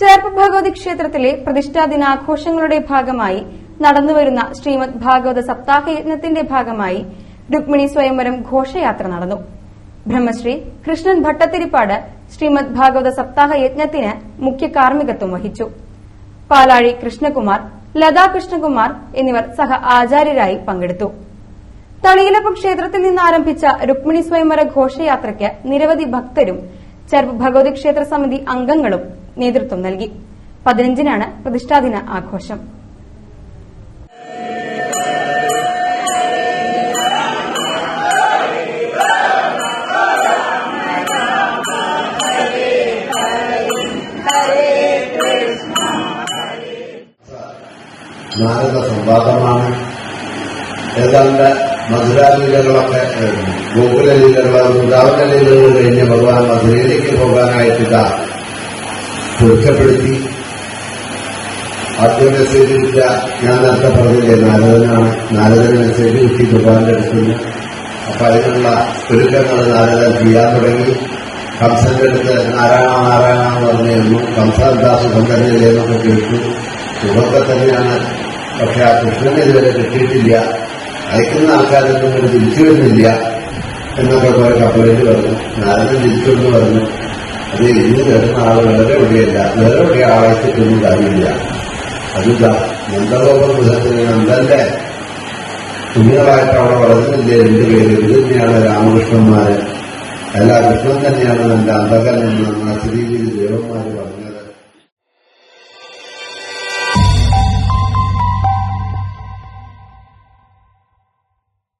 ചേർപ്പ് ഭഗവതി ക്ഷേത്രത്തിലെ പ്രതിഷ്ഠാ ദിനാഘോഷങ്ങളുടെ ഭാഗമായി നടന്നുവരുന്ന ശ്രീമദ് ഭാഗവത സപ്താഹ യജ്ഞത്തിന്റെ ഭാഗമായി രുക്മിണി സ്വയംവരം ഘോഷയാത്ര നടന്നു. ബ്രഹ്മശ്രീ കൃഷ്ണൻ ഭട്ടത്തിരിപ്പാട് ശ്രീമദ് ഭാഗവത സപ്താഹ യജ്ഞത്തിന് മുഖ്യ കാർമ്മികത്വം വഹിച്ചു. പാലാഴി കൃഷ്ണകുമാർ, ലതാ കൃഷ്ണകുമാർ എന്നിവർ സഹ ആചാര്യരായി പങ്കെടുത്തു. തളിയിലപ്പം ക്ഷേത്രത്തിൽ നിന്നാരംഭിച്ച രുക്മിണി സ്വയംവര ഘോഷയാത്രയ്ക്ക് നിരവധി ഭക്തരും ചേർപ്പ് ഭഗവതി ക്ഷേത്ര സമിതി അംഗങ്ങളും നേതൃത്വം നൽകി. 15-നാണ് പ്രതിഷ്ഠാദിന ആഘോഷം. നാരദ സംവാദമാണ്. ഏതാണ്ട് മധുരാലീലകളൊക്കെ ഗോകുലലീലകൾ, വൃന്ദാവന ലീലകൾ കഴിഞ്ഞ് ഭഗവാൻ മധുരയിലേക്ക് പോകാനായിട്ട് പൊരുത്തപ്പെടുത്തി. ആദ്യം മെസ്സേജ് കിട്ട ഞാൻ നേരത്തെ പറഞ്ഞില്ലേ, നാരദന് മെസ്സേജ് കിട്ടി ഭഗവാന്റെ അടുത്തുനിന്ന്. അപ്പൊ അതിനുള്ള ഒരുക്കങ്ങൾ നാരദൻ ചെയ്യാൻ തുടങ്ങി. കംസന്റെ അടുത്ത് നാരായണ നാരായണ എന്ന് പറഞ്ഞിരുന്നു. കംസദാ സുഖം തന്നെയല്ലേ എന്നൊക്കെ കേട്ടു. സുഖമൊക്കെ തന്നെയാണ്. പക്ഷെ ആ കൃഷ്ണനെ ഇതുവരെ കിട്ടിയിട്ടില്ല, അയക്കുന്ന ആൾക്കാരൊന്നും ഒരു തിരിച്ചു വരുന്നില്ല എന്നൊക്കെ കുറെ കപ്പലിൽ പറഞ്ഞു. നാരദൻ തിരിച്ചൊന്ന് പറഞ്ഞു, അത് ഇന്ന് കേട്ടുന്ന ആൾ വളരെ എവിടെയല്ല, വേറെ എവിടെ ആളയച്ചിട്ടൊന്നും കാര്യമില്ല. അതില്ല, നന്ദഗോപ ഗൃഹത്തിന് നന്ദന്റെ കുഞ്ഞുങ്ങളായിട്ട് അവിടെ വളർന്നില്ലേ 2 പേര്. ഇത് തന്നെയാണ് രാമകൃഷ്ണന്മാര്. എല്ലാ കൃഷ്ണൻ തന്നെയാണ് എന്റെ അന്തകൻ എന്ന് ശ്രീ ദേവന്മാര് പറഞ്ഞു.